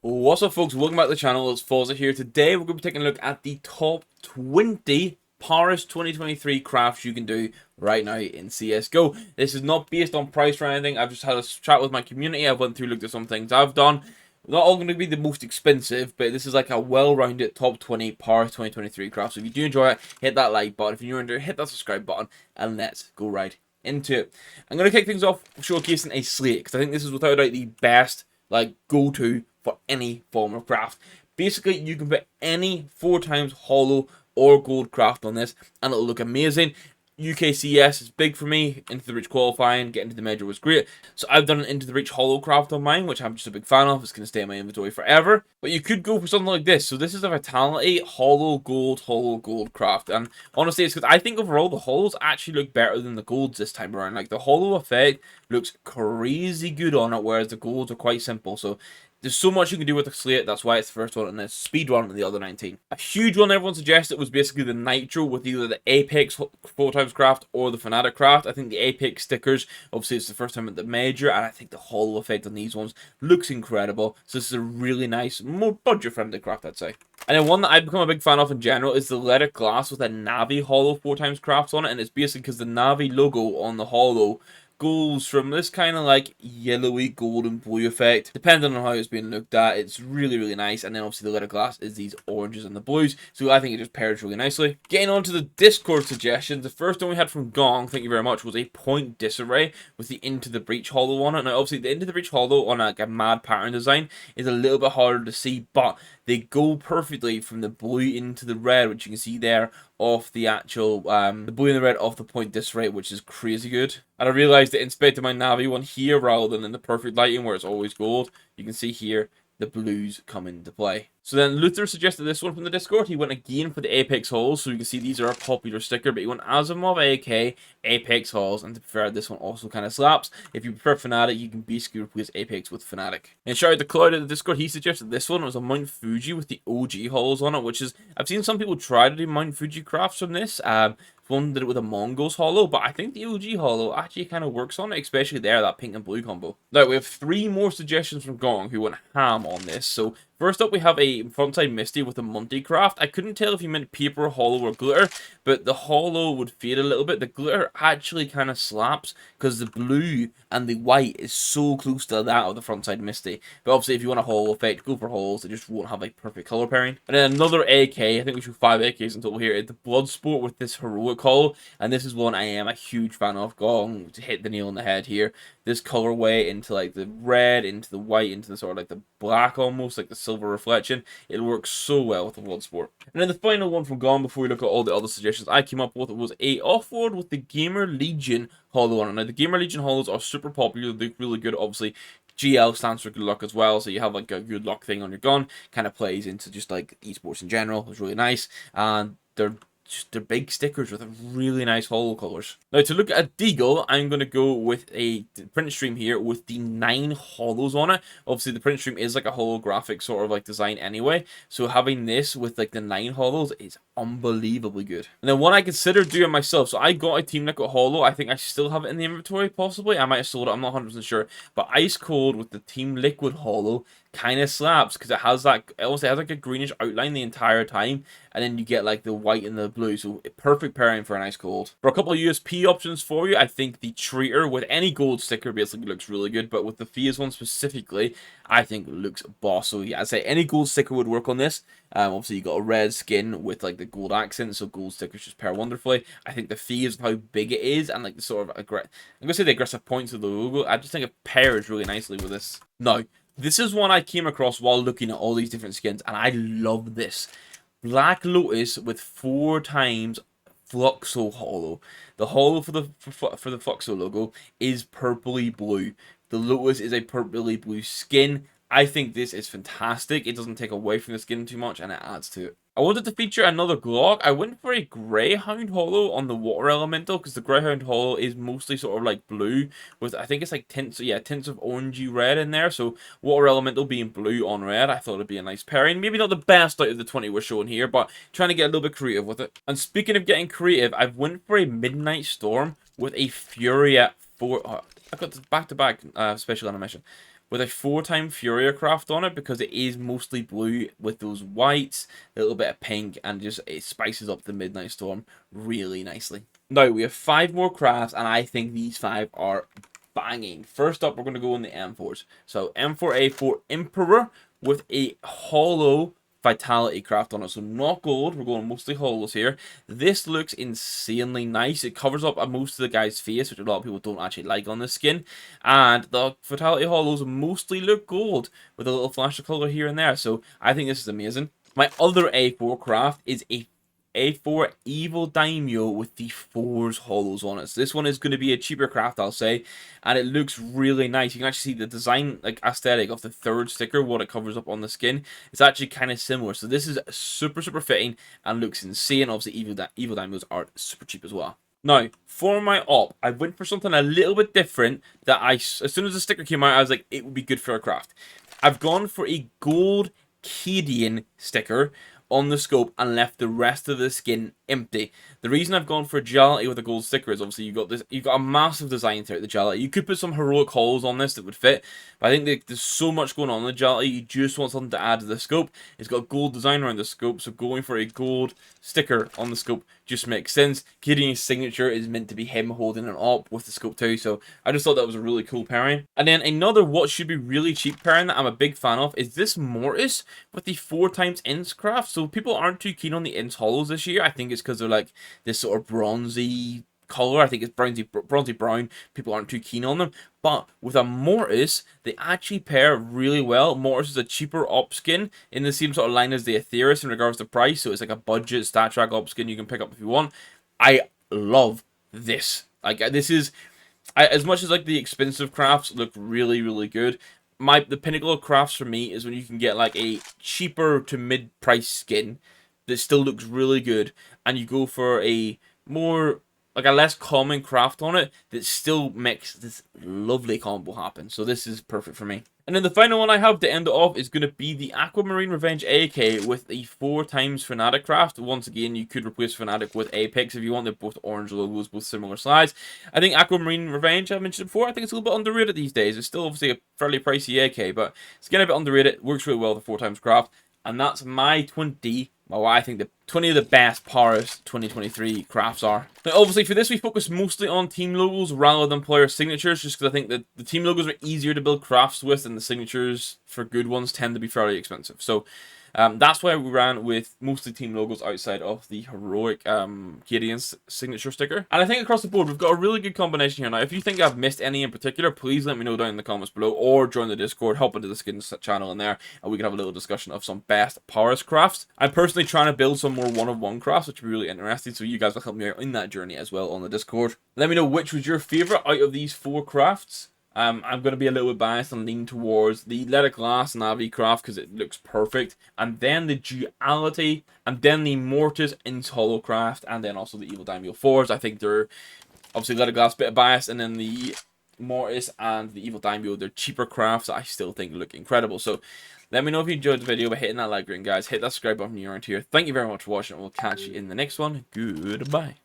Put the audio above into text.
What's up, folks? Welcome back to the channel. It's Forza here. Today we're going to be taking a look at the top 20 Paris 2023 crafts you can do right now in CSGO. This is not based on price or anything. I've just had a chat with my community. I've went through, looked at some things I've done. Not all going to be the most expensive, but this is like a well-rounded top 20 Paris 2023 crafts. So if you do enjoy it, hit that like button. If you're new into it, hit that subscribe button, and let's go right into it. I'm going to kick things off showcasing a slate, because I think this is without a doubt the best go-to for any form of craft. Basically, you can put any 4x hollow or gold craft on this and it'll look amazing. UKCS is big for me. Into the Reach qualifying, getting to the major was great. So I've done an Into the Reach hollow craft on mine, which I'm just a big fan of. It's going to stay in my inventory forever. But you could go for something like this. So this is a Vitality hollow gold craft. And honestly, it's because I think overall the hollows actually look better than the golds this time around. Like the hollow effect looks crazy good on it, whereas the golds are quite simple. So there's so much you can do with the slate. That's why it's the first one, and it's speed one in the other 19. A huge one everyone suggested was basically the Nitro with either the Apex 4x craft or the Fnatic craft. I think the Apex stickers, obviously it's the first time at the major, and I think the hollow effect on these ones looks incredible. So this is a really nice, more budget-friendly craft, I'd say. And then one that I've become a big fan of in general is the Leaded Glass with a Navi hollow 4x craft on it, and it's basically because the Navi logo on the hollow goes from this kind of like yellowy gold and blue effect, depending on how it's being looked at. It's really nice. And then obviously the Leaded Glass is these oranges and the blues, so I think it just pairs really nicely. Getting on to the Discord suggestions, the first one we had from Gong, thank you very much, was a point disarray with the Into the Breach hollow on it. Now obviously the Into the Breach hollow on like a mad pattern design is a little bit harder to see, but they go perfectly from the blue into the red, which you can see there off the actual the blue and the red off the point disarray, which is crazy good. And I realized that inspected my Navi one here rather than in the perfect lighting where it's always gold. You can see here the blues come into play. So then Luther suggested this one from the Discord. He went again for the Apex Halls, so you can see these are a popular sticker, but he went Asimov AK, Apex Halls, and to be fair, this one also kind of slaps. If you prefer Fnatic, you can basically replace Apex with Fnatic. And shout out to Cloud at the Discord, he suggested this one. It was a Mount Fuji with the OG Halls on it, which is, I've seen some people try to do Mount Fuji crafts from this. One did it with a Mongols hollow, but I think the OG hollow actually kind of works on it, especially there, that pink and blue combo. Now, we have 3 more suggestions from Gong, who went ham on this. So first up, we have a frontside Misty with a Monty craft. I couldn't tell if you meant paper, hollow, or glitter, but the hollow would fade a little bit. The glitter actually kind of slaps because the blue and the white is so close to that of the frontside Misty. But obviously, if you want a hollow effect, go for holes. They just won't have a perfect color pairing. And then another AK, I think we should 5 AKs in total here, is the Bloodsport with this heroic hollow. And this is one I am a huge fan of. Gong to hit the nail on the head here. This colorway into like the red, into the white, into the sort of like the black almost, like the silver reflection. It works so well with the Bloodsport. And then the final one from Gone, before we look at all the other suggestions I came up with, was a offroad with the Gamer Legion hollow on it. Now the Gamer Legion hollows are super popular, they look really good. Obviously GL stands for good luck as well, so you have like a good luck thing on your gun. Kind of plays into just like esports in general. It's really nice, and they're big stickers with really nice hollow colors. Now to look at Deagle, I'm going to go with a print stream here with the 9 hollows on it. Obviously the print stream is like a holographic sort of like design anyway, so having this with like the 9 hollows is unbelievably good. And then one I considered doing myself, so I got a Team Liquid hollow. I think I still have it in the inventory possibly. I might have sold it, I'm not 100% sure, but Ice Cold with the Team Liquid hollow kind of slaps because it has that, it also has like a greenish outline the entire time, and then you get like the white and the blue, so perfect pairing for an Ice Cold. For a couple of USP options for you, I think the Traitor with any gold sticker basically looks really good, but with the Phase one specifically, I think looks boss. So yeah, I'd say any gold sticker would work on this. Obviously you got a red skin with like the gold accent, so gold stickers just pair wonderfully. I think the Phase of how big it is and like the sort of I'm gonna say the aggressive points of the logo, I just think it pairs really nicely with this. Now, this is one I came across while looking at all these different skins, and I love this. Black Lotus with 4x Fluxo hollow. The hollow for the Fluxo logo is purpley blue. The Lotus is a purpley blue skin. I think this is fantastic. It doesn't take away from the skin too much, and it adds to it. I wanted to feature another Glock. I went for a Greyhound hollow on the Water Elemental, because the Greyhound hollow is mostly sort of like blue, with I think it's like tints of orangey red in there. So Water Elemental being blue on red, I thought it'd be a nice pairing. Maybe not the best out of the 20 we're showing here, but trying to get a little bit creative with it. And speaking of getting creative, I've went for a Midnight Storm with a Furia 4. I've got this back-to-back special animation. with a 4-time Furia craft on it, because it is mostly blue with those whites, a little bit of pink, and just it spices up the Midnight Storm really nicely. Now, we have 5 more crafts, and I think these 5 are banging. First up, we're going to go in the M4s. So, M4A4 Emperor with a hollow Vitality craft on it. So, not gold. We're going mostly hollows here. This looks insanely nice. It covers up most of the guy's face, which a lot of people don't actually like on the skin. And the Vitality hollows mostly look gold with a little flash of color here and there. So, I think this is amazing. My other A4 craft is A4 Evil Daimyo with the 4's hollows on it. So this one is going to be a cheaper craft, I'll say, and it looks really nice. You can actually see the design, like, aesthetic of the 3rd sticker, what it covers up on the skin. It's actually kind of similar. So this is super fitting and looks insane. Obviously, Evil Daimyos are super cheap as well. Now, for my op, I went for something a little bit different that as soon as the sticker came out, I was like, it would be good for a craft. I've gone for a gold Cadian sticker on the scope and left the rest of the skin empty. The reason I've gone for Duality with a gold sticker is obviously you've got a massive design throughout the Duality. You could put some heroic holes on this that would fit, but I think there's so much going on in the Duality, you just want something to add to the scope. It's got gold design around the scope, so going for a gold sticker on the scope just makes sense. Gideon's signature is meant to be him holding an op with the scope too, so I just thought that was a really cool pairing. And then another what should be really cheap pairing that I'm a big fan of is this Mortis with the 4x Ints craft. So people aren't too keen on the Ints hollows this year. I think it's because they're like this sort of bronzy color. I think it's bronzy brown. People aren't too keen on them. But with a Mortis, they actually pair really well. Mortis is a cheaper op skin in the same sort of line as the Aetheris in regards to price. So it's like a budget stat track op skin you can pick up if you want. I love this. Like, this is, as much as like the expensive crafts look really good, the pinnacle of crafts for me is when you can get like a cheaper to mid-price skin that still looks really good, and you go for a more, like a less common craft on it that still makes this lovely combo happen. So this is perfect for me. And then the final one I have to end it off is going to be the Aquamarine Revenge AK with the 4x Fnatic craft. Once again, you could replace Fnatic with Apex if you want. They're both orange logos, both similar size. I think Aquamarine Revenge, I've mentioned before, I think it's a little bit underrated these days. It's still obviously a fairly pricey AK, but it's getting a bit underrated. It works really well with the 4x craft. And that's my 20, well, I think the 20 of the best Paris 2023 crafts are. Now, obviously, for this, we focus mostly on team logos rather than player signatures, just because I think that the team logos are easier to build crafts with, and the signatures for good ones tend to be fairly expensive. So that's why we ran with mostly team logos outside of the heroic Gideon's signature sticker. And I think across the board, we've got a really good combination here. Now, if you think I've missed any in particular, please let me know down in the comments below, or join the Discord, hop into the skins channel in there, and we can have a little discussion of some best Paris crafts. I'm personally trying to build some more one-of-one crafts, which would be really interesting, so you guys will help me out in that journey as well on the Discord. Let me know which was your favorite out of these 4 crafts. I'm going to be a little bit biased and lean towards the Let It Glass Navi craft because it looks perfect, and then the Duality, and then the Mortis Ints Hollow craft, and then also the Evil Daimyo 4s. I think they're obviously Let It Glass, bit of bias, and then the Mortis and the Evil Daimyo, they're cheaper crafts that I still think look incredible. So let me know if you enjoyed the video by hitting that like button, guys. Hit that subscribe button if you're around here. Thank you very much for watching, and we'll catch you in the next one. Goodbye.